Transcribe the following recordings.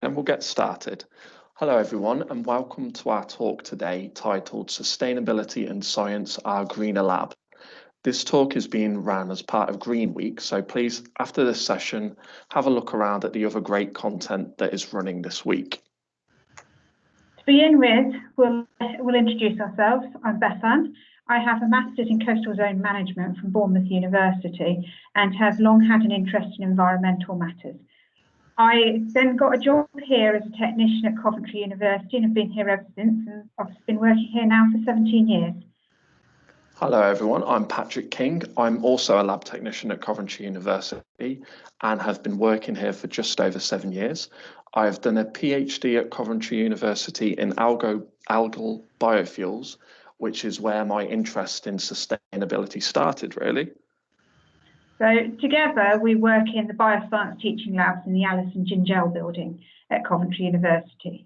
and we'll get started. Hello everyone and welcome to our talk today titled Sustainability and Science, Our Greener Lab. This talk is being run as part of Green Week, so please, after this session, have a look around at the other great content that is running this week. To begin with, we'll introduce ourselves. I'm Bethan. I have a Master's in Coastal Zone Management from Bournemouth University and have long had an interest in environmental matters. I then got a job here as a technician at Coventry University and have been here ever since, and I've been working here now for 17 years. Hello everyone, I'm Patrick King. I'm also a lab technician at Coventry University and have been working here for just over 7 years. I've done a PhD at Coventry University in algal biofuels, which is where my interest in sustainability started, really. So together we work in the bioscience teaching labs in the Alison Gingell building at Coventry University.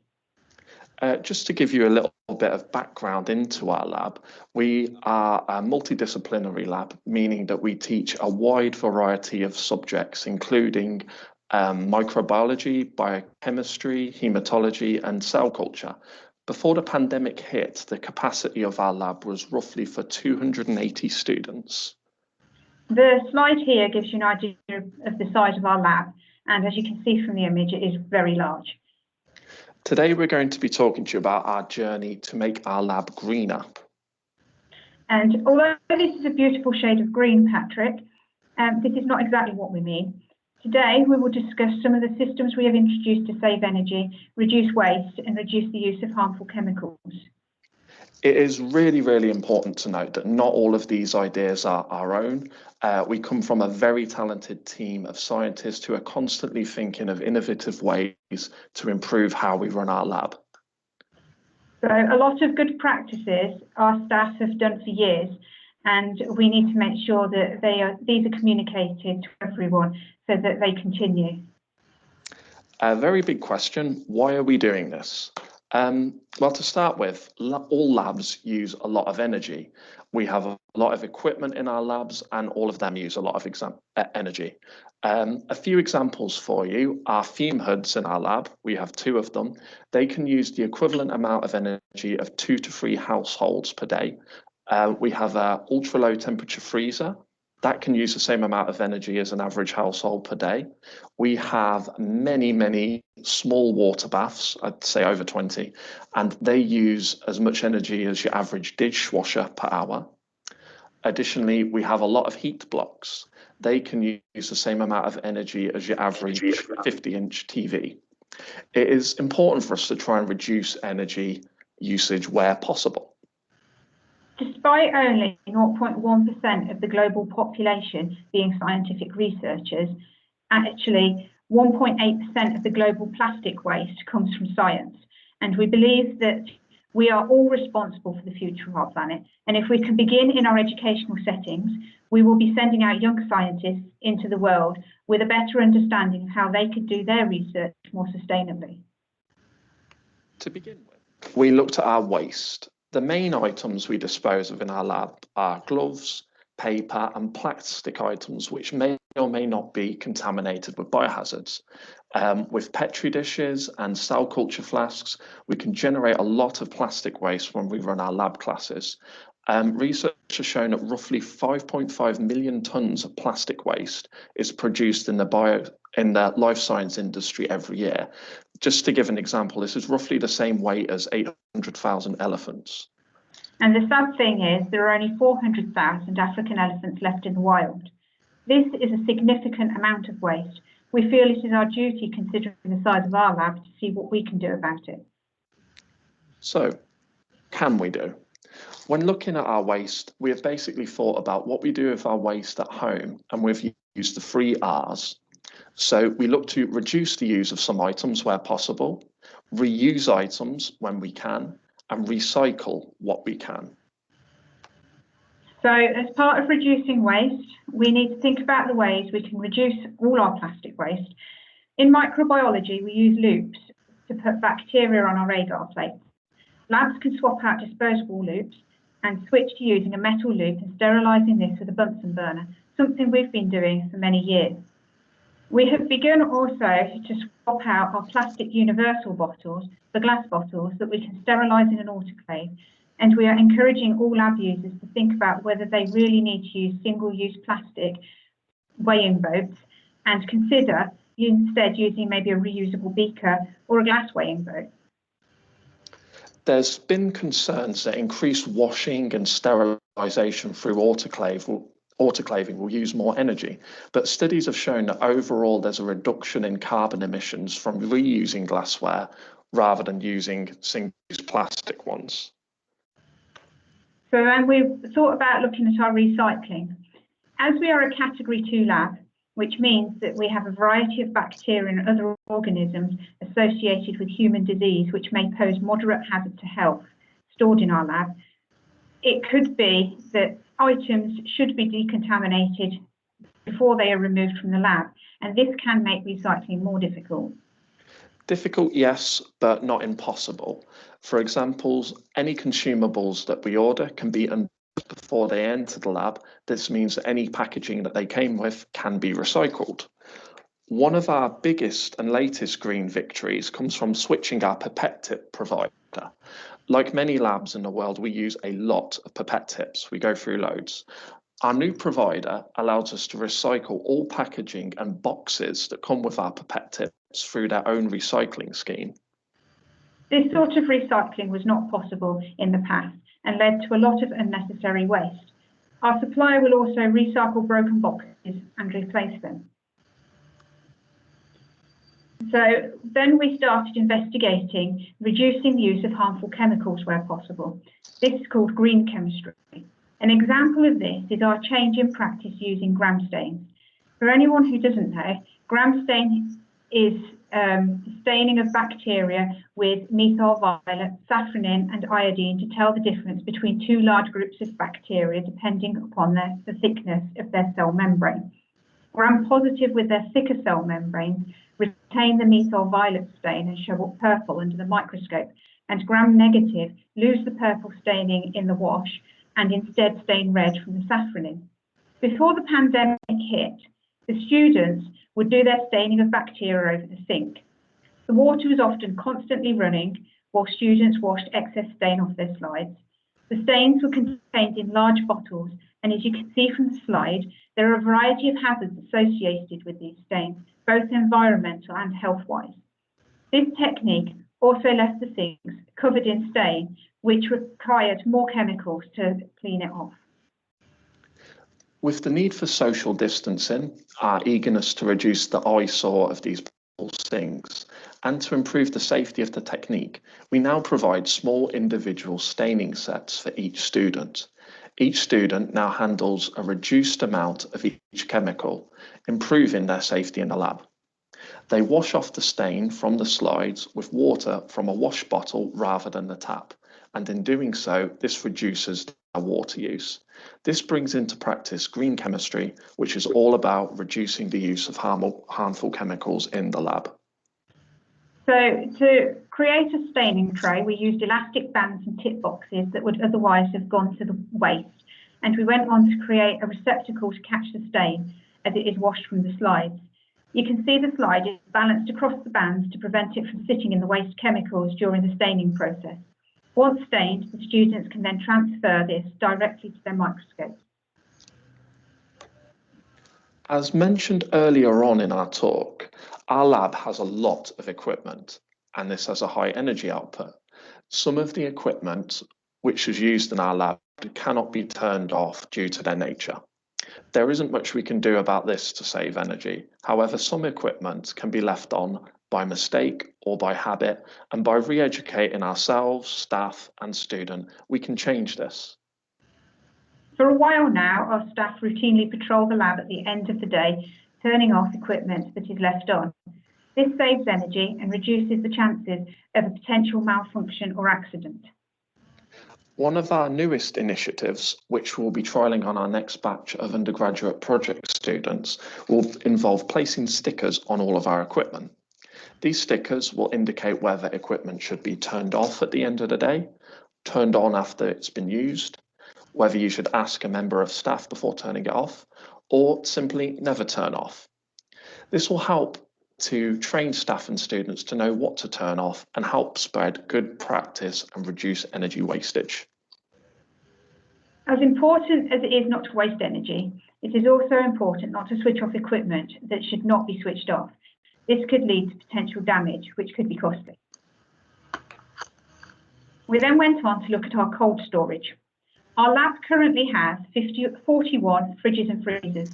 Just to give you a little bit of background into our lab, we are a multidisciplinary lab, meaning that we teach a wide variety of subjects, including microbiology, biochemistry, hematology, and cell culture. Before the pandemic hit, the capacity of our lab was roughly for 280 students. The slide here gives you an idea of the size of our lab, and as you can see from the image, it is very large. Today we're going to be talking to you about our journey to make our lab greener. And although this is a beautiful shade of green, Patrick, this is not exactly what we mean. Today we will discuss some of the systems we have introduced to save energy, reduce waste and reduce the use of harmful chemicals. It is really, really important to note that not all of these ideas are our own. We come from a very talented team of scientists who are constantly thinking of innovative ways to improve how we run our lab. So a lot of good practices our staff have done for years, and we need to make sure that these are communicated to everyone so that they continue. A very big question, why are we doing this? Well, to start with, all labs use a lot of energy. We have a lot of equipment in our labs and all of them use a lot of energy. A few examples for you are Fume Hoods in our lab. We have 2 of them. They can use the equivalent amount of energy of 2 to 3 households per day. We have an ultra low temperature freezer. That can use the same amount of energy as an average household per day. We have many small water baths, I'd say over 20, and they use as much energy as your average dishwasher per hour. Additionally, we have a lot of heat blocks. They can use the same amount of energy as your average 50-inch TV. It is important for us to try and reduce energy usage where possible. Despite only 0.1% of the global population being scientific researchers, actually 1.8% of the global plastic waste comes from science. And we believe that we are all responsible for the future of our planet. And if we can begin in our educational settings, we will be sending out young scientists into the world with a better understanding of how they could do their research more sustainably. To begin with, we looked at our waste. The main items we dispose of in our lab are gloves, paper and plastic items which may or may not be contaminated with biohazards. With Petri dishes and cell culture flasks, we can generate a lot of plastic waste when we run our lab classes. Research has shown that roughly 5.5 million tonnes of plastic waste is produced in the life science industry every year. Just to give an example, this is roughly the same weight as 800,000 elephants. And the sad thing is there are only 400,000 African elephants left in the wild. This is a significant amount of waste. We feel it is our duty, considering the size of our lab, to see what we can do about it. So, can we do? When looking at our waste, we have basically thought about what we do with our waste at home, and we've used the 3 R's. So we look to reduce the use of some items where possible, reuse items when we can, and recycle what we can. So as part of reducing waste, we need to think about the ways we can reduce all our plastic waste. In microbiology, we use loops to put bacteria on our agar plates. Labs can swap out disposable loops and switch to using a metal loop and sterilising this with a Bunsen burner, something we've been doing for many years. We have begun also to swap out our plastic universal bottles for glass bottles that we can sterilise in an autoclave, and we are encouraging all lab users to think about whether they really need to use single-use plastic weighing boats and consider instead using maybe a reusable beaker or a glass weighing boat. There's been concerns that increased washing and sterilisation through autoclaving will use more energy, but studies have shown that overall there's a reduction in carbon emissions from reusing glassware rather than using single-use plastic ones. So, and we've thought about looking at our recycling. As we are a Category 2 lab, which means that we have a variety of bacteria and other organisms associated with human disease, which may pose moderate hazard to health, stored in our lab, it could be that items should be decontaminated before they are removed from the lab, and this can make recycling more difficult. Difficult, yes, but not impossible. For example, any consumables that we order can be unboxed before they enter the lab. This means that any packaging that they came with can be recycled. One of our biggest and latest green victories comes from switching our pipette tip provider. Like many labs in the world, we use a lot of pipette tips. We go through loads. Our new provider allows us to recycle all packaging and boxes that come with our pipette tips through their own recycling scheme. This sort of recycling was not possible in the past and led to a lot of unnecessary waste. Our supplier will also recycle broken boxes and replace them. So then we started investigating reducing the use of harmful chemicals where possible. This is called green chemistry. An example of this is our change in practice using gram stains. For anyone who doesn't know, gram stain is staining of bacteria with methyl violet, safranin and iodine to tell the difference between two large groups of bacteria depending upon the thickness of their cell membrane. Gram positive with their thicker cell membranes retain the methyl violet stain and show up purple under the microscope, and gram negative lose the purple staining in the wash and instead stain red from the safranin. Before the pandemic hit, the students would do their staining of bacteria over the sink. The water was often constantly running while students washed excess stain off their slides. The stains were contained in large bottles, and as you can see from the slide, there are a variety of hazards associated with these stains, both environmental and health-wise. This technique also left the sinks covered in stain, which required more chemicals to clean it off. With the need for social distancing, our eagerness to reduce the eyesore of these sinks, and to improve the safety of the technique, we now provide small individual staining sets for each student. Each student now handles a reduced amount of each chemical, improving their safety in the lab. They wash off the stain from the slides with water from a wash bottle rather than the tap, and in doing so, this reduces their water use. This brings into practice green chemistry, which is all about reducing the use of harmful chemicals in the lab. So to create a staining tray, we used elastic bands and tip boxes that would otherwise have gone to the waste, and we went on to create a receptacle to catch the stain as it is washed from the slides. You can see the slide is balanced across the bands to prevent it from sitting in the waste chemicals during the staining process. Once stained, the students can then transfer this directly to their microscopes. As mentioned earlier on in our talk, our lab has a lot of equipment, and this has a high energy output. Some of the equipment which is used in our lab cannot be turned off due to their nature. There isn't much we can do about this to save energy. However, some equipment can be left on by mistake or by habit, and by re-educating ourselves, staff and student, we can change this. For a while now, our staff routinely patrol the lab at the end of the day, turning off equipment that is left on. This saves energy and reduces the chances of a potential malfunction or accident. One of our newest initiatives, which we'll be trialling on our next batch of undergraduate project students, will involve placing stickers on all of our equipment. These stickers will indicate whether equipment should be turned off at the end of the day, turned on after it's been used, whether you should ask a member of staff before turning it off, or simply never turn off. This will help to train staff and students to know what to turn off and help spread good practice and reduce energy wastage. As important as it is not to waste energy, it is also important not to switch off equipment that should not be switched off. This could lead to potential damage, which could be costly. We then went on to look at our cold storage. Our lab currently has 41 fridges and freezers.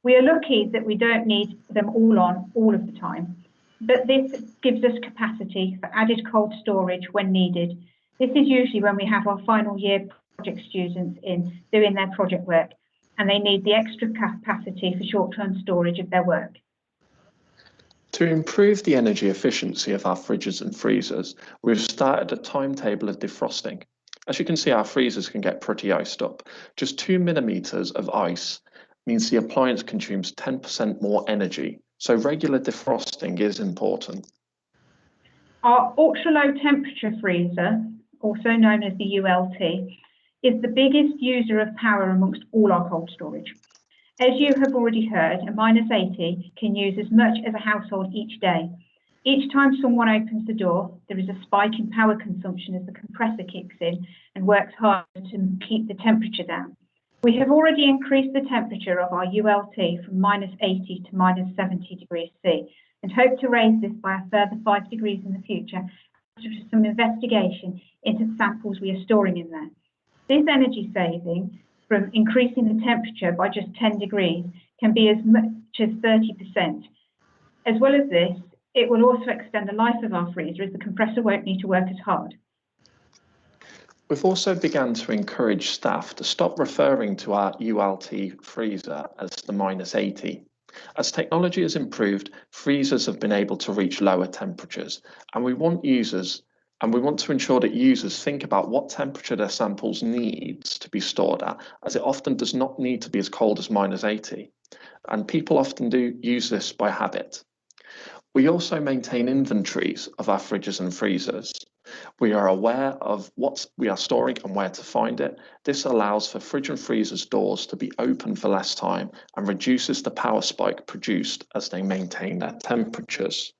We are lucky that we don't need them all on all of the time, but this gives us capacity for added cold storage when needed. This is usually when we have our final year project students in doing their project work, and they need the extra capacity for short-term storage of their work. To improve the energy efficiency of our fridges and freezers, we've started a timetable of defrosting. As you can see, our freezers can get pretty iced up. Just 2 millimeters of ice means the appliance consumes 10% more energy, so regular defrosting is important. Our ultra-low temperature freezer, also known as the ULT, is the biggest user of power amongst all our cold storage. As you have already heard, a -80 can use as much as a household each day. Each time someone opens the door, there is a spike in power consumption as the compressor kicks in and works hard to keep the temperature down. We have already increased the temperature of our ULT from -80 to -70 degrees C and hope to raise this by a further 5 degrees in the future after some investigation into the samples we are storing in there. This energy saving from increasing the temperature by just 10 degrees can be as much as 30%. As well as this, it will also extend the life of our freezer as the compressor won't need to work as hard. We've also begun to encourage staff to stop referring to our ULT freezer as the -80. As technology has improved, freezers have been able to reach lower temperatures, and we want to ensure that users think about what temperature their samples needs to be stored at, as it often does not need to be as cold as -80, and people often do use this by habit. We also maintain inventories of our fridges and freezers. We are aware of what we are storing and where to find it. This allows for fridge and freezers doors to be open for less time and reduces the power spike produced as they maintain their temperatures.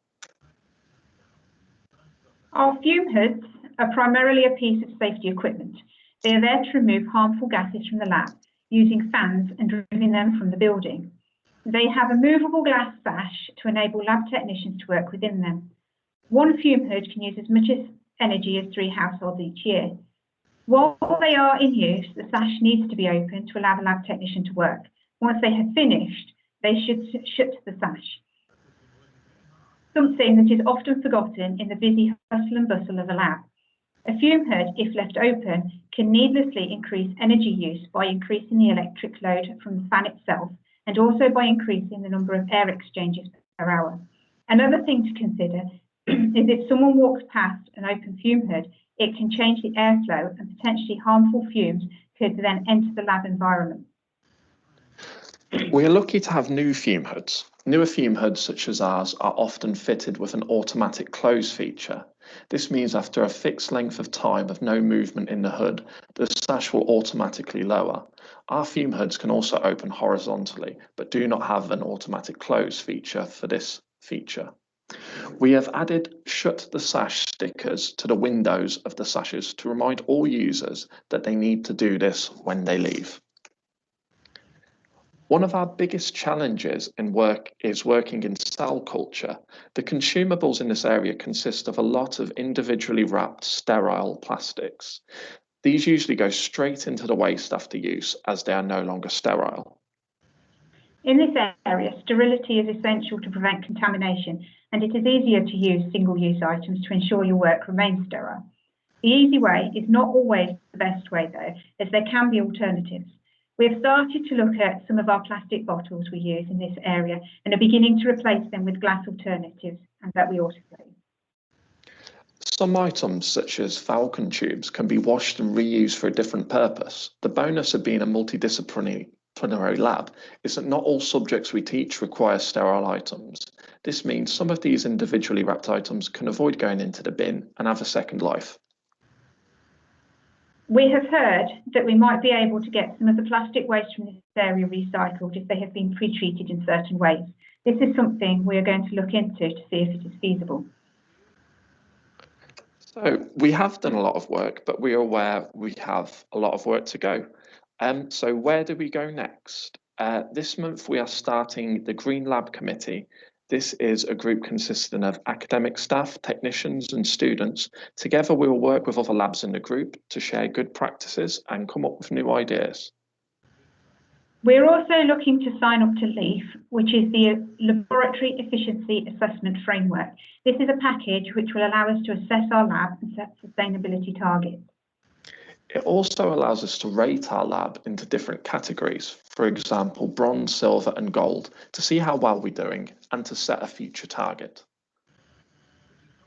Our fume hoods are primarily a piece of safety equipment. They are there to remove harmful gases from the lab, using fans and removing them from the building. They have a movable glass sash to enable lab technicians to work within them. One fume hood can use as much energy as 3 households each year. While they are in use, the sash needs to be open to allow the lab technician to work. Once they have finished, they should shut the sash. Something that is often forgotten in the busy hustle and bustle of a lab. A fume hood, if left open, can needlessly increase energy use by increasing the electric load from the fan itself and also by increasing the number of air exchanges per hour. Another thing to consider is if someone walks past an open fume hood, it can change the airflow and potentially harmful fumes could then enter the lab environment. We are lucky to have new fume hoods. Newer fume hoods such as ours are often fitted with an automatic close feature. This means after a fixed length of time of no movement in the hood, the sash will automatically lower. Our fume hoods can also open horizontally, but do not have an automatic close feature for this feature. We have added shut the sash stickers to the windows of the sashes to remind all users that they need to do this when they leave. One of our biggest challenges in work is working in cell culture. The consumables in this area consist of a lot of individually wrapped sterile plastics. These usually go straight into the waste after use as they are no longer sterile. In this area, sterility is essential to prevent contamination, and it is easier to use single-use items to ensure your work remains sterile. The easy way is not always the best way though, as there can be alternatives. We have started to look at some of our plastic bottles we use in this area and are beginning to replace them with glass alternatives, and that we autoclave. Some items, such as Falcon tubes, can be washed and reused for a different purpose. The bonus of being a multidisciplinary lab is that not all subjects we teach require sterile items. This means some of these individually wrapped items can avoid going into the bin and have a second life. We have heard that we might be able to get some of the plastic waste from this area recycled if they have been pre-treated in certain ways. This is something we are going to look into to see if it is feasible. So we have done a lot of work, but we are aware we have a lot of work to go. So where do we go next? This month we are starting the Green Lab Committee. This is a group consisting of academic staff, technicians and students. Together we will work with other labs in the group to share good practices and come up with new ideas. We're also looking to sign up to LEAF, which is the Laboratory Efficiency Assessment Framework. This is a package which will allow us to assess our lab and set sustainability targets. It also allows us to rate our lab into different categories, for example, bronze, silver and gold, to see how well we're doing and to set a future target.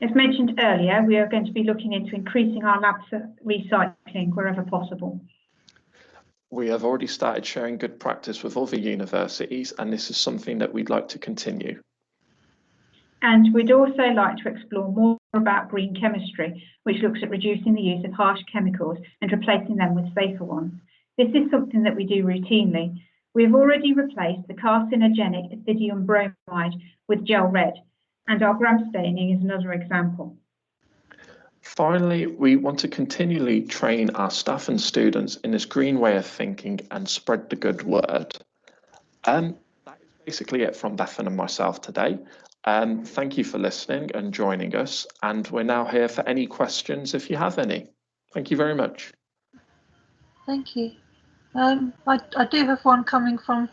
As mentioned earlier, we are going to be looking into increasing our lab recycling wherever possible. We have already started sharing good practice with other universities, and this is something that we'd like to continue. And we'd also like to explore more about green chemistry, which looks at reducing the use of harsh chemicals and replacing them with safer ones. This is something that we do routinely. We've already replaced the carcinogenic ethidium bromide with gel red, and our gram staining is another example. Finally, we want to continually train our staff and students in this green way of thinking and spread the good word. That is basically it from Bethan and myself today. Thank you for listening and joining us, and we're now here for any questions if you have any. Thank you very much. Thank you. I do have one coming from,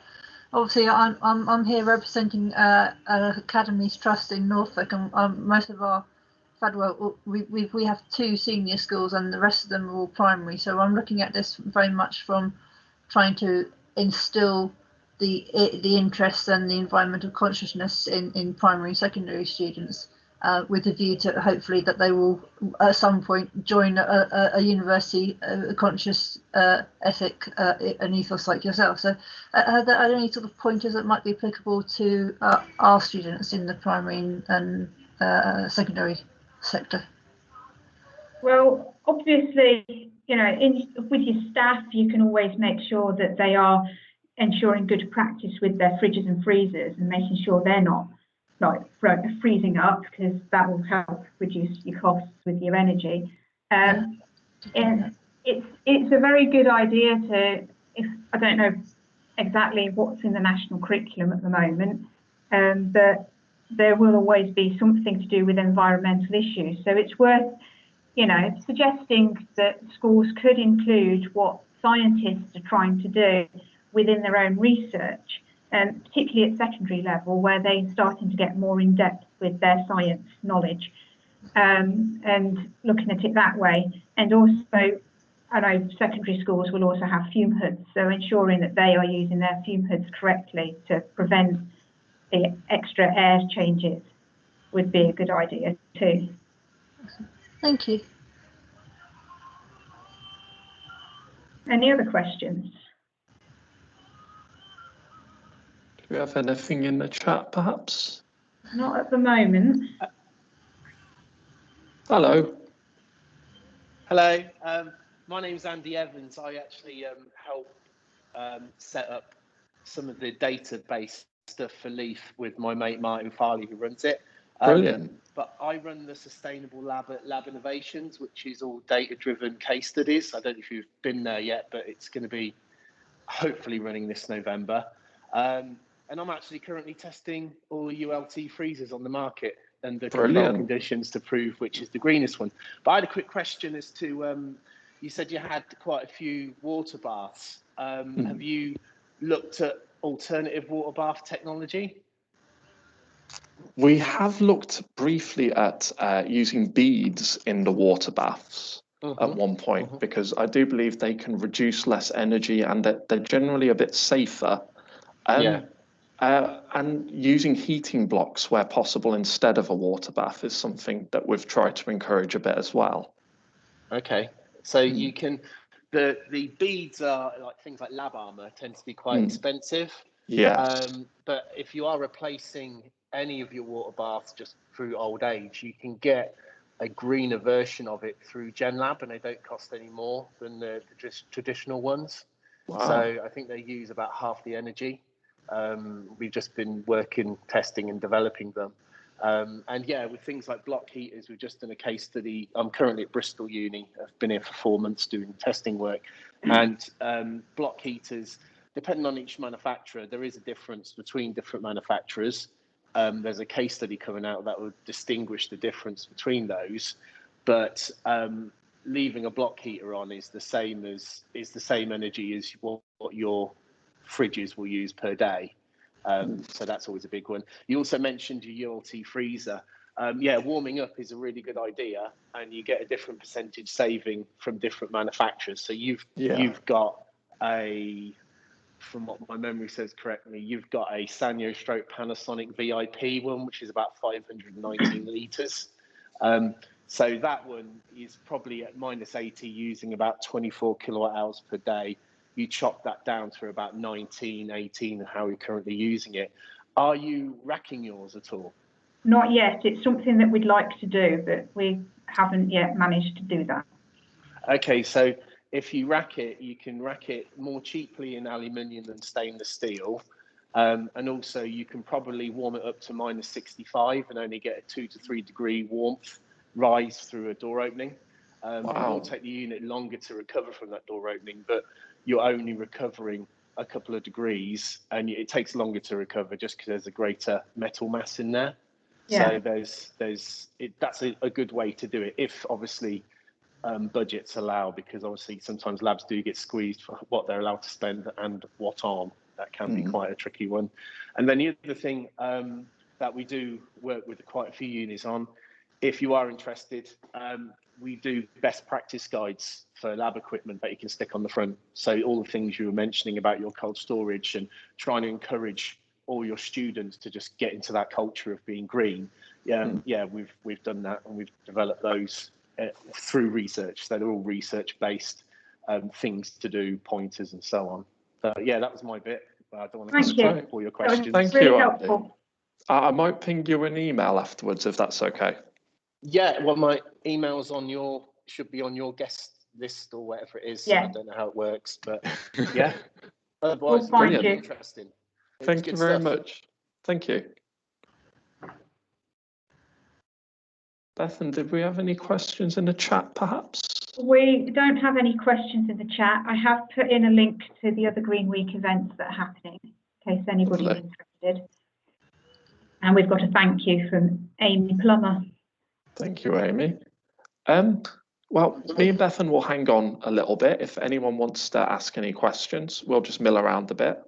obviously I'm here representing Academies Trust in Norfolk, and most of our we have 2 senior schools and the rest of them are all primary, so I'm looking at this very much from trying to instill the interest and the environmental consciousness in primary and secondary students, with a view to hopefully that they will at some point join a university conscious ethic and ethos like yourself. So are there any sort of pointers that might be applicable to our students in the primary and secondary sector? Well, obviously, you know, with your staff, you can always make sure that they are ensuring good practice with their fridges and freezers and making sure they're not like freezing up, because that will help reduce your costs with your energy. And it's a very good idea to, if I don't know exactly what's in the national curriculum at the moment, but there will always be something to do with environmental issues. So it's worth, you know, suggesting that schools could include what scientists are trying to do within their own research, and particularly at secondary level, where they're starting to get more in depth with their science knowledge, and looking at it that way. And also, I know secondary schools will also have fume hoods, so ensuring that they are using their fume hoods correctly to prevent the extra air changes would be a good idea too. Thank you. Any other questions? Do we have anything in the chat, perhaps? Not at the moment. Hello. Hello, my name's Andy Evans. I actually help set up some of the database stuff for LEAF with my mate Martin Farley, who runs it. Brilliant. But I run the Sustainable Lab at Lab Innovations, which is all data-driven case studies. I don't know if you've been there yet, but it's going to be hopefully running this November. And I'm actually currently testing all the ULT freezers on the market under control conditions to prove which is the greenest one. But I had a quick question as to, you said you had quite a few water baths. Have you looked at alternative water bath technology? We have looked briefly at using beads in the water baths at one point, because I do believe they can reduce less energy and that they're generally a bit safer. And using heating blocks where possible instead of a water bath is something that we've tried to encourage a bit as well. Okay, so you can, the beads are like things like lab armor tend to be quite expensive. Yeah. But if you are replacing any of your water baths just through old age, you can get a greener version of it through GenLab, and they don't cost any more than the traditional ones. Wow. So I think they use about half the energy. We've just been working, testing and developing them. And yeah, with things like block heaters, we've just done a case study. I'm currently at Bristol Uni. I've been here for 4 months doing testing work. And block heaters, depending on each manufacturer, there is a difference between different manufacturers. There's a case study coming out that would distinguish the difference between those. But leaving a block heater on is the same energy as what your fridges will use per day. So that's always a big one. You also mentioned your ULT freezer. Yeah, warming up is a really good idea, and you get a different percentage saving from different manufacturers. So you've got from what my memory says correctly, you've got a Sanyo / Panasonic VIP one, which is about 519 litres. So that one is probably at -80, using about 24 kilowatt hours per day. You chop that down to about 19, 18, how you're currently using it. Are you racking yours at all? Not yet. It's something that we'd like to do, but we haven't yet managed to do that. Okay, so if you rack it, you can rack it more cheaply in aluminium than stainless steel. And also you can probably warm it up to -65 and only get a 2 to 3 degree warmth rise through a door opening. It will take the unit longer to recover from that door opening, but you're only recovering a couple of degrees, and it takes longer to recover just because there's a greater metal mass in there. Yeah. So that's a good way to do it, if obviously budgets allow, because obviously sometimes labs do get squeezed for what they're allowed to spend and what aren't. That can be quite a tricky one. And then the other thing that we do work with quite a few unis on, if you are interested, we do best practice guides for lab equipment that you can stick on the front. So all the things you were mentioning about your cold storage and trying to encourage all your students to just get into that culture of being green. Yeah, we've done that, and we've developed those through research. So they're all research-based things to do, pointers and so on. So yeah, that was my bit. I don't want to skip all your questions. Thank you. Helpful. I might ping you an email afterwards if that's okay. Yeah, well, my email's should be on your guest list or whatever it is. Yeah. I don't know how it works, but yeah. Otherwise, brilliant. Interesting. Thank you very much. Thank you. Bethan, did we have any questions in the chat, perhaps? We don't have any questions in the chat. I have put in a link to the other Green Week events that are happening, in case anybody's interested. And we've got a thank you from Amy Plummer. Thank you, Amy. Well, me and Bethan will hang on a little bit. If anyone wants to ask any questions, we'll just mill around a bit.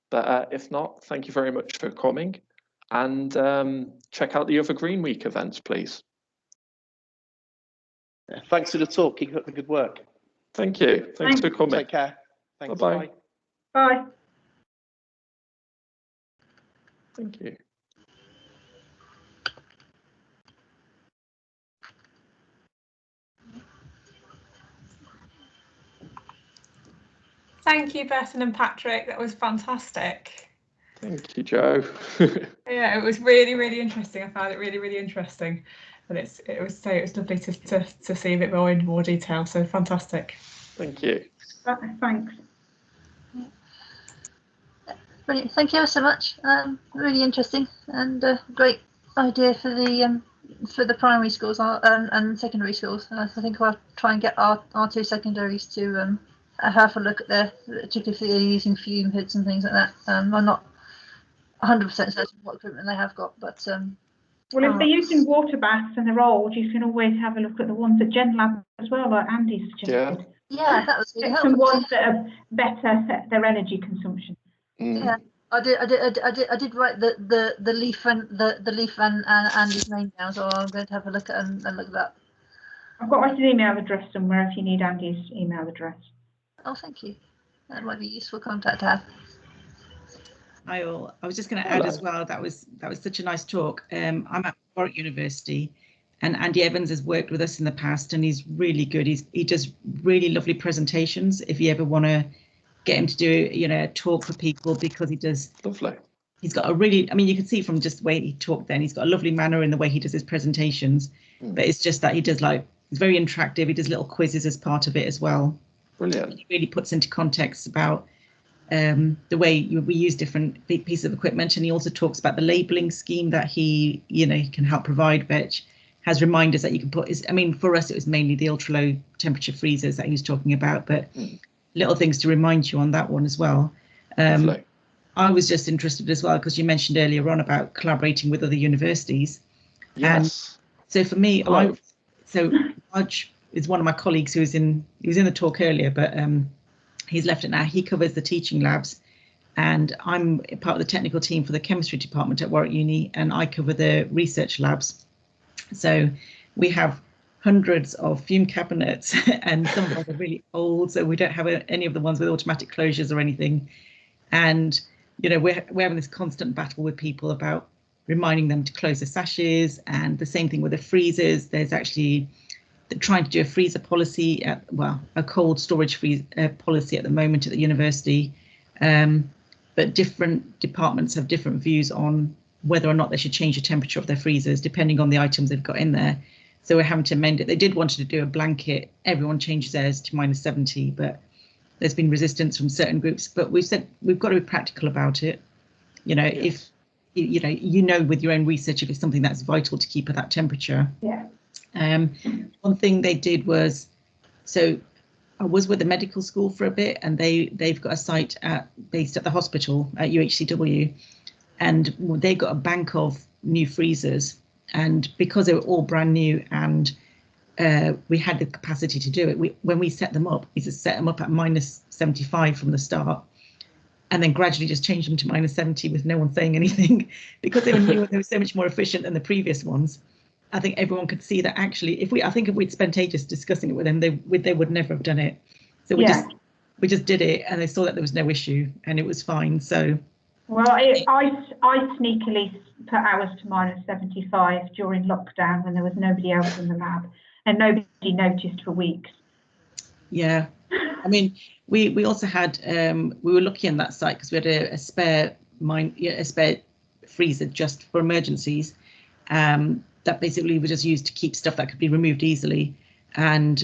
But if not, thank you very much for coming. And check out the other Green Week events, please. Yeah, thanks for the talk. Keep up the good work. Thank you. Thanks for coming. Take care. Thanks. Bye-bye. Bye. Thank you. Thank you, Bethan and Patrick. That was fantastic. Thank you, Joe. Yeah, it was really, really interesting. I found it really, really interesting, and it was lovely to see a bit more in more detail. So fantastic. Thank you. Thanks. Brilliant. Thank you so much. Really interesting and great idea for the primary schools and secondary schools. I think I'll try and get our two secondaries to have a look at particularly if they're using fume hoods and things like that. I'm not 100% certain what equipment they have got, but well, if they're using water baths and they're old, you can always have a look at the ones at Gen Lab as well, like Andy suggested. Yeah, that was really helpful. Some ones that are better at their energy consumption. Yeah, I did write the leaf and Andy's name down, so I'm going to have a look at and look at that. I've got his email address somewhere if you need Andy's email address. Oh, thank you. That might be useful contact to have. I was just going to add as well, that was such a nice talk. I'm at Warwick University, and Andy Evans has worked with us in the past, and he's really good. He does really lovely presentations. If you ever want to get him to do a talk for people, because he does lovely. He's got a really, you can see from just the way he talked then, he's got a lovely manner in the way he does his presentations. But it's just that he does he's very interactive. He does little quizzes as part of it as well. Brilliant. He really puts into context about the way we use different pieces of equipment, and he also talks about the labelling scheme that he can help provide, which has reminders that you can put. I mean, for us, it was mainly the ultra low temperature freezers that he was talking about, but little things to remind you on that one as well. I was just interested as well, because you mentioned earlier on about collaborating with other universities. Yes. And so for me, Raj is one of my colleagues he was in the talk earlier, but he's left it now. He covers the teaching labs, and I'm part of the technical team for the chemistry department at Warwick Uni, and I cover the research labs. So we have hundreds of fume cabinets, and some of them are really old, so we don't have any of the ones with automatic closures or anything. And we're having this constant battle with people about reminding them to close the sashes, and the same thing with the freezers. There's actually trying to do a freezer policy a cold storage policy at the moment at the university, but different departments have different views on whether or not they should change the temperature of their freezers depending on the items they've got in there. So we're having to amend it. They did want to do a blanket, everyone changes theirs to -70, but there's been resistance from certain groups. But we've said we've got to be practical about it. If with your own research, if it's something that's vital to keep at that temperature. Yeah. One thing they did was, so I was with the medical school for a bit, and they've got a site based at the hospital at UHCW, and they got a bank of new freezers, and because they were all brand new and we had the capacity to do it, when we set them up, we just set them up at -75 from the start, and then gradually just changed them to -70 with no one saying anything, because they were new and they were so much more efficient than the previous ones. I think everyone could see that actually, if we'd spent ages discussing it with them, they would never have done it. So we just did it, and they saw that there was no issue and it was fine. So. Well, I sneakily put ours to -75 during lockdown when there was nobody else in the lab, and nobody noticed for weeks. Yeah, I mean, we also had we were lucky in that site because we had a spare freezer just for emergencies. That basically was just used to keep stuff that could be removed easily. And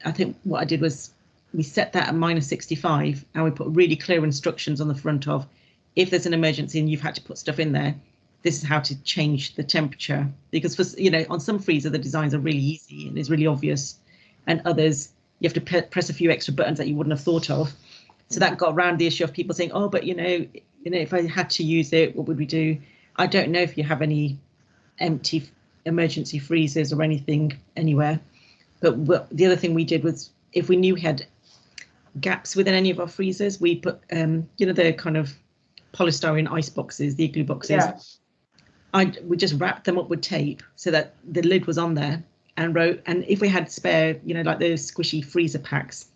I think what I did was we set that at -65, and we put really clear instructions on the front of, if there's an emergency and you've had to put stuff in there, this is how to change the temperature. Because for on some freezer, the designs are really easy and it's really obvious, and others you have to press a few extra buttons that you wouldn't have thought of. So that got around the issue of people saying, oh, but if I had to use it, what would we do? I don't know if you have any empty emergency freezers or anything anywhere, but the other thing we did was, if we knew we had gaps within any of our freezers, we put the kind of polystyrene ice boxes, the igloo boxes. Yeah. We just wrapped them up with tape so that the lid was on there, and wrote, and if we had spare, like those squishy freezer packs,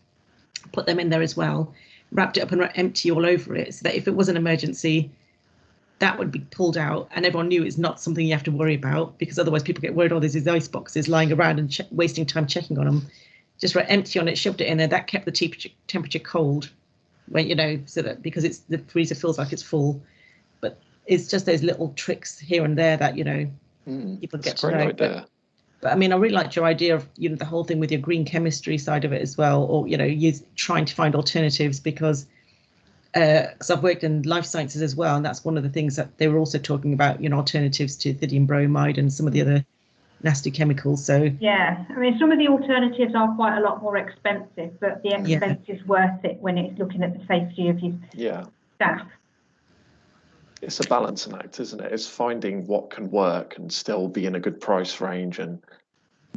put them in there as well, wrapped it up and wrote empty all over it, so that if it was an emergency, that would be pulled out, and everyone knew it's not something you have to worry about, because otherwise people get worried, oh, there's these ice boxes lying around and wasting time checking on them. Just wrote empty on it, shoved it in there. That kept the temperature cold, when so that, because the freezer feels like it's full. But it's just those little tricks here and there that people get to know. But I mean, I really liked your idea of the whole thing with your green chemistry side of it as well, or you trying to find alternatives, because I've worked in life sciences as well, and that's one of the things that they were also talking about, alternatives to lithium bromide and some of the other nasty chemicals. So yeah, I mean, some of the alternatives are quite a lot more expensive, but the expense is worth it when it's looking at the safety of your staff. It's a balancing act, isn't it? It's finding what can work and still be in a good price range and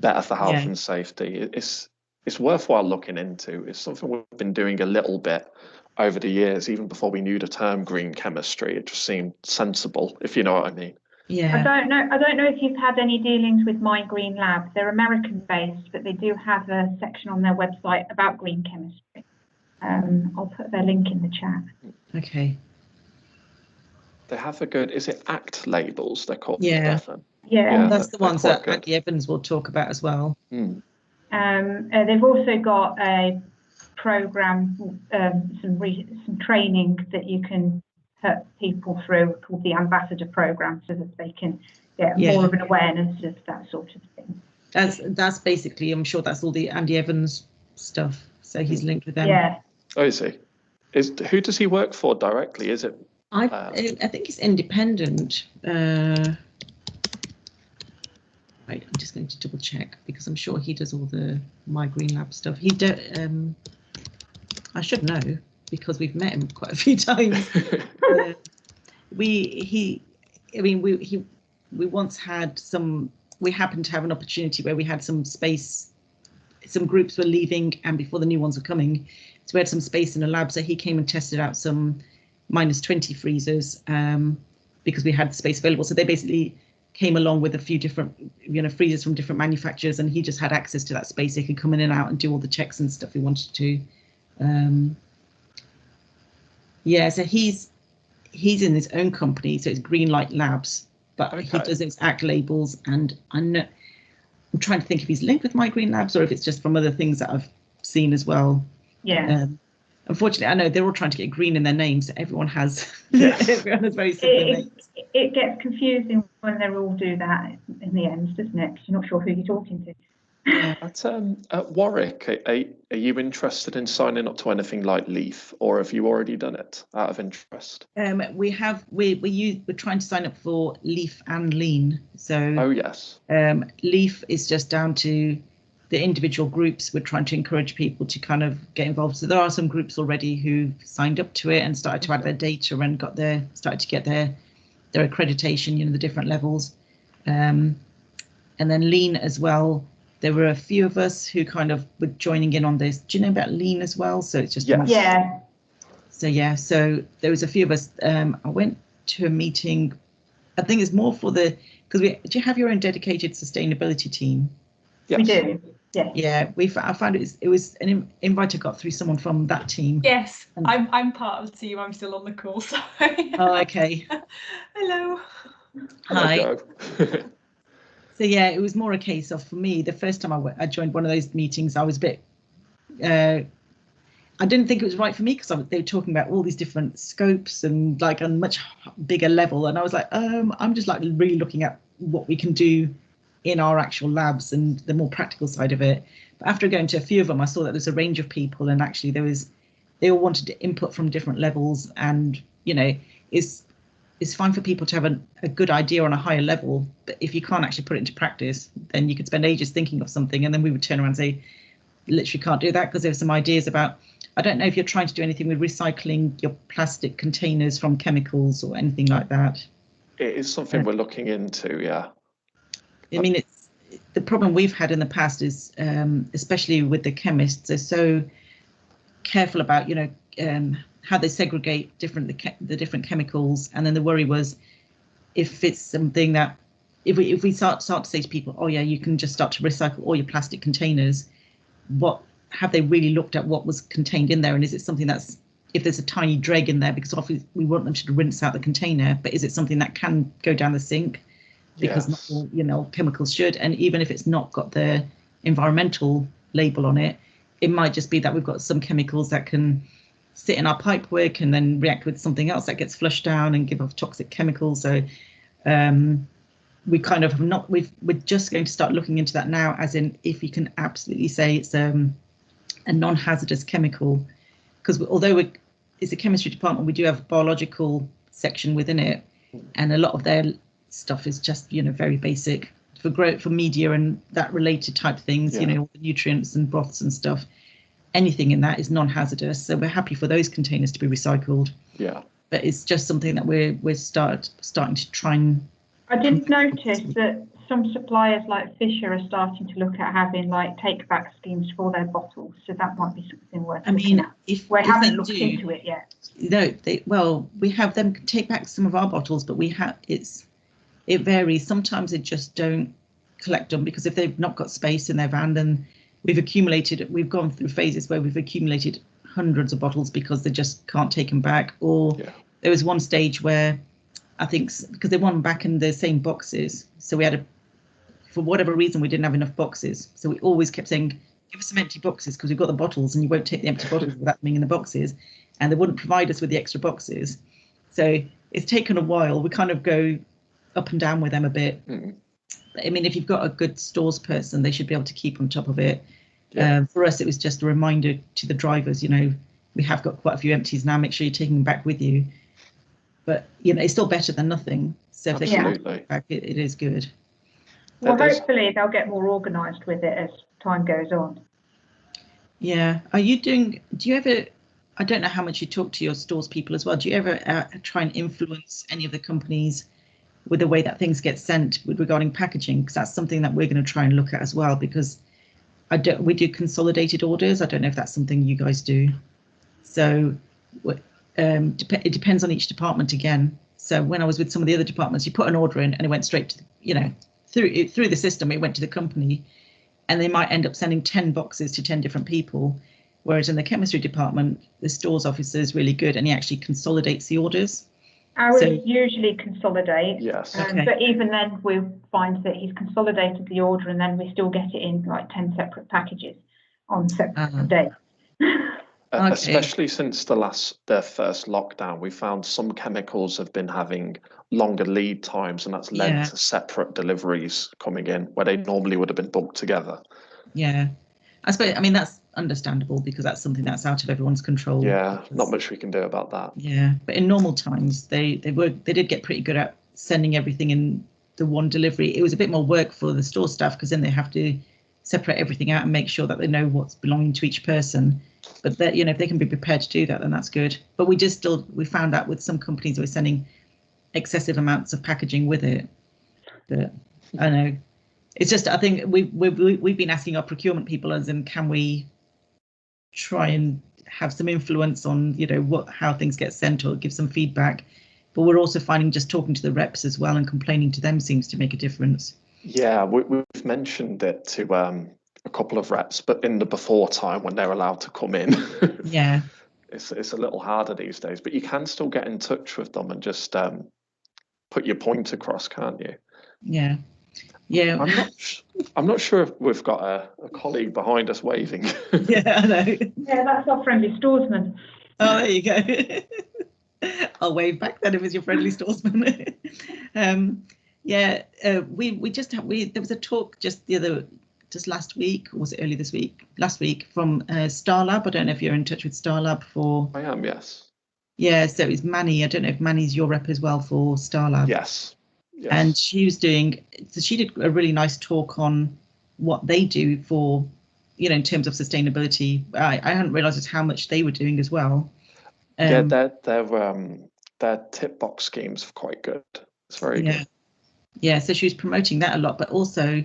better for health and safety. It's worthwhile looking into. It's something we've been doing a little bit over the years, even before we knew the term green chemistry. It just seemed sensible, if you know what I mean. Yeah. I don't know if you've had any dealings with My Green Lab. They're American based, but they do have a section on their website about green chemistry. I'll put their link in the chat. Okay. They have a good, is it ACT labels they're called? Yeah. Yeah, that's the ones that Andy Evans will talk about as well. They've also got a program, some training that you can put people through called the Ambassador Program, so that they can get more of an awareness of that sort of thing. That's basically, I'm sure that's all the Andy Evans stuff. So he's linked with them. Yeah. Oh, is he? Who does he work for directly? Is it? I think it's independent. Right, I'm just going to double check because I'm sure he does all the My Green Lab stuff. I should know because we've met him quite a few times. We once had we happened to have an opportunity where we had some space, some groups were leaving and before the new ones were coming, so we had some space in a lab, so he came and tested out some -20 freezers because we had the space available. So they basically came along with a few different freezers from different manufacturers, and he just had access to that space. He could come in and out and do all the checks and stuff he wanted to. So he's in his own company, so it's Greenlight Labs, but he does his ACT labels, and I'm trying to think if he's linked with My Green Labs or if it's just from other things that I've seen as well. Yeah. Unfortunately, I know they're all trying to get green in their names. So everyone has everyone has very similar names. It gets confusing when they all do that in the end, doesn't it? 'Cause you're not sure who you're talking to. Yeah. At Warwick, are you interested in signing up to anything like Leaf, or have you already done it out of interest? We're trying to sign up for Leaf and Lean. So yes. Leaf is just down to the individual groups. We're trying to encourage people to kind of get involved. So there are some groups already who've signed up to it and started to add their data and started to get their accreditation, the different levels. And then Lean as well. There were a few of us who kind of were joining in on this. Do you know about Lean as well? So it's just So there was a few of us. I went to a meeting. I think it's more for do you have your own dedicated sustainability team? Yes. We do. Yeah. Yeah, I found it was an invite I got through someone from that team. Yes, I'm part of the team. I'm still on the call. Sorry. Oh, okay. Hello. Hi. So yeah, it was more a case of, for me, the first time I joined one of those meetings, I was a bit. I didn't think it was right for me because they were talking about all these different scopes and like a much bigger level, and I was like, I'm just like really looking at what we can do in our actual labs and the more practical side of it. But after going to a few of them, I saw that there's a range of people, and actually they all wanted to input from different levels, and it's fine for people to have a good idea on a higher level, but if you can't actually put it into practice, then you could spend ages thinking of something, and then we would turn around and say, literally can't do that because there's some ideas about, I don't know if you're trying to do anything with recycling your plastic containers from chemicals or anything like that. It is something we're looking into, yeah. I mean, it's the problem we've had in the past is, especially with the chemists, they're so careful about, how they segregate the different chemicals, and then the worry was if it's something that if we start to say to people, oh yeah, you can just start to recycle all your plastic containers, what have they really looked at what was contained in there, and is it something that's, if there's a tiny dreg in there, because often we want them to rinse out the container, but is it something that can go down the sink? Because not all chemicals should, and even if it's not got the environmental label on it, it might just be that we've got some chemicals that can sit in our pipework and then react with something else that gets flushed down and give off toxic chemicals. So we kind of have not, we're just going to start looking into that now, as in if you can absolutely say it's a non-hazardous chemical, because although it's a chemistry department, we do have a biological section within it, and a lot of their stuff is just very basic for media and that related type things, all the nutrients and broths and stuff. Anything in that is non-hazardous, so we're happy for those containers to be recycled. Yeah, but it's just something that we're starting to try and. I did notice that some suppliers like Fisher are starting to look at having like take-back schemes for their bottles, so that might be something worth. I mean, we haven't looked into it yet. No, we have them take back some of our bottles, but it varies. Sometimes they just don't collect them because if they've not got space in their van, then we've gone through phases where we've accumulated hundreds of bottles because they just can't take them back. Or there was one stage where I think because they want them back in the same boxes, so we had for whatever reason we didn't have enough boxes, so we always kept saying, give us some empty boxes because we've got the bottles and you won't take the empty bottles without being in the boxes, and they wouldn't provide us with the extra boxes. So it's taken a while. We kind of go up and down with them a bit. I mean, if you've got a good stores person, they should be able to keep on top of it. For us, it was just a reminder to the drivers, we have got quite a few empties now. Make sure you're taking them back with you. But it's still better than nothing. So if they can take back, it is good. Well, hopefully they'll get more organised with it as time goes on. Yeah. Do you ever, I don't know how much you talk to your stores people as well. Do you ever try and influence any of the companies with the way that things get sent regarding packaging? Because that's something that we're going to try and look at as well, because we do consolidated orders. I don't know if that's something you guys do. So it depends on each department again. So when I was with some of the other departments, you put an order in and it went straight to, through the system, it went to the company, and they might end up sending 10 boxes to 10 different people. Whereas in the chemistry department, the stores officer is really good and he actually consolidates the orders. Ours usually consolidates, yes. But even then we find that he's consolidated the order and then we still get it in like 10 separate packages on separate days. Okay. Especially since the first lockdown, we found some chemicals have been having longer lead times, and that's led to separate deliveries coming in where they normally would have been booked together. Yeah, I suppose, that's understandable because that's something that's out of everyone's control. Yeah, not much we can do about that. Yeah, but in normal times, they did get pretty good at sending everything in the one delivery. It was a bit more work for the store staff because then they have to separate everything out and make sure that they know what's belonging to each person. But that, if they can be prepared to do that, then that's good. But we found out with some companies were sending excessive amounts of packaging with it. But I know it's just, I think we've been asking our procurement people, as in, can we try and have some influence on how things get sent or give some feedback? But we're also finding just talking to the reps as well and complaining to them seems to make a difference. Yeah, we've mentioned it to a couple of reps, but in the before time when they're allowed to come in. Yeah, it's a little harder these days, but you can still get in touch with them and just put your point across, can't you? Yeah. I'm not sure if we've got a colleague behind us waving. Yeah, I know. Yeah, that's our friendly storesman. Oh, there you go. I'll wave back then if it's your friendly storesman. There was a talk just last week, or was it early this week? Last week from Starlab. I don't know if you're in touch with Starlab for. I am, yes. Yeah, so it's Manny. I don't know if Manny's your rep as well for Starlab. Yes. And she did a really nice talk on what they do for, in terms of sustainability. I hadn't realised how much they were doing as well. Yeah, their tip box schemes are quite good. It's very good. Yeah, so she was promoting that a lot, but also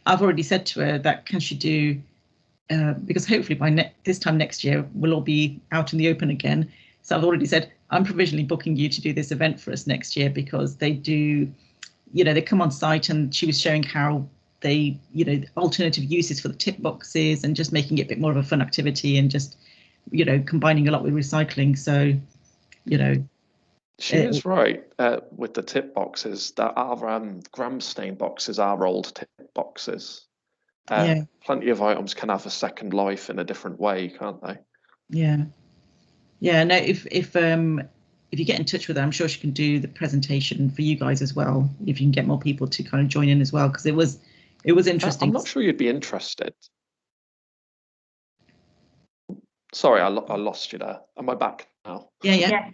I've already said to her that can she do, because hopefully by this time next year we'll all be out in the open again. So I've already said I'm provisionally booking you to do this event for us next year, because they do, they come on site, and she was showing how they, alternative uses for the tip boxes and just making it a bit more of a fun activity and just, combining a lot with recycling. So, She is right with the tip boxes. That our gram stain boxes are old tip boxes. Plenty of items can have a second life in a different way, can't they? Yeah. No, if you get in touch with her, I'm sure she can do the presentation for you guys as well. If you can get more people to kind of join in as well, because it was interesting. I'm not sure you'd be interested. Sorry, I lost you there. Am I back now? Yeah.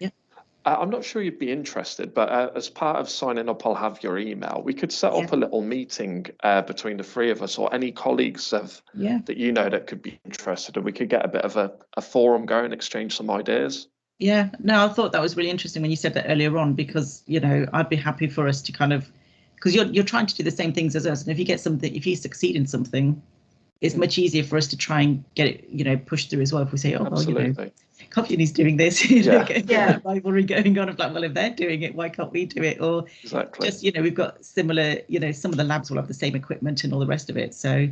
I'm not sure you'd be interested, but as part of signing up, I'll have your email. We could set up a little meeting between the three of us, or any colleagues that that could be interested, and we could get a bit of a forum going, exchange some ideas. Yeah, no, I thought that was really interesting when you said that earlier on, because I'd be happy for us to kind of, because you're trying to do the same things as us, and if you succeed in something, it's much easier for us to try and get it, pushed through as well. If we say, company's doing this, get rivalry going on. Of like, well, if they're doing it, why can't we do it? Or just, we've got similar, some of the labs will have the same equipment and all the rest of it. So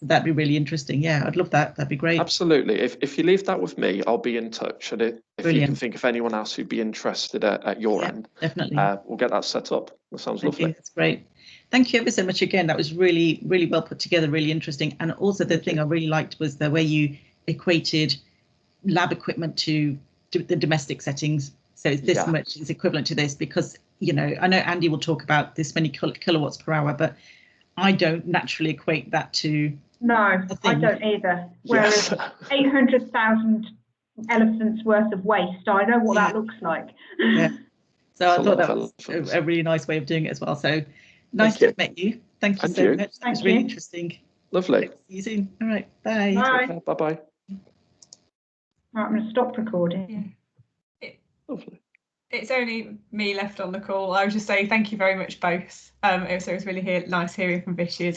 that'd be really interesting. Yeah, I'd love that. That'd be great. Absolutely. If you leave that with me, I'll be in touch. And if you can think of anyone else who'd be interested at your end, definitely, we'll get that set up. That sounds lovely. That's great. Thank you ever so much again. That was really, really well put together, really interesting. And also the thing I really liked was the way you equated lab equipment to the domestic settings. So it's this much is equivalent to this, because, I know Andy will talk about this many kilowatts per hour, but I don't naturally equate that to. No, I don't either. Whereas 800,000 elephant's worth of waste. I know what that looks like. Yeah. So I It's a thought lot that of was elephants. a really nice way of doing it as well. So nice Thank to you. have met you. Thank you And so you. much. That Thank was really you. interesting. Lovely. See you soon. All right. Bye. Bye. Bye-bye. Right, I'm going to stop recording. Lovely. It's only me left on the call. I was just saying thank you very much both. It was really nice hearing from Vichy as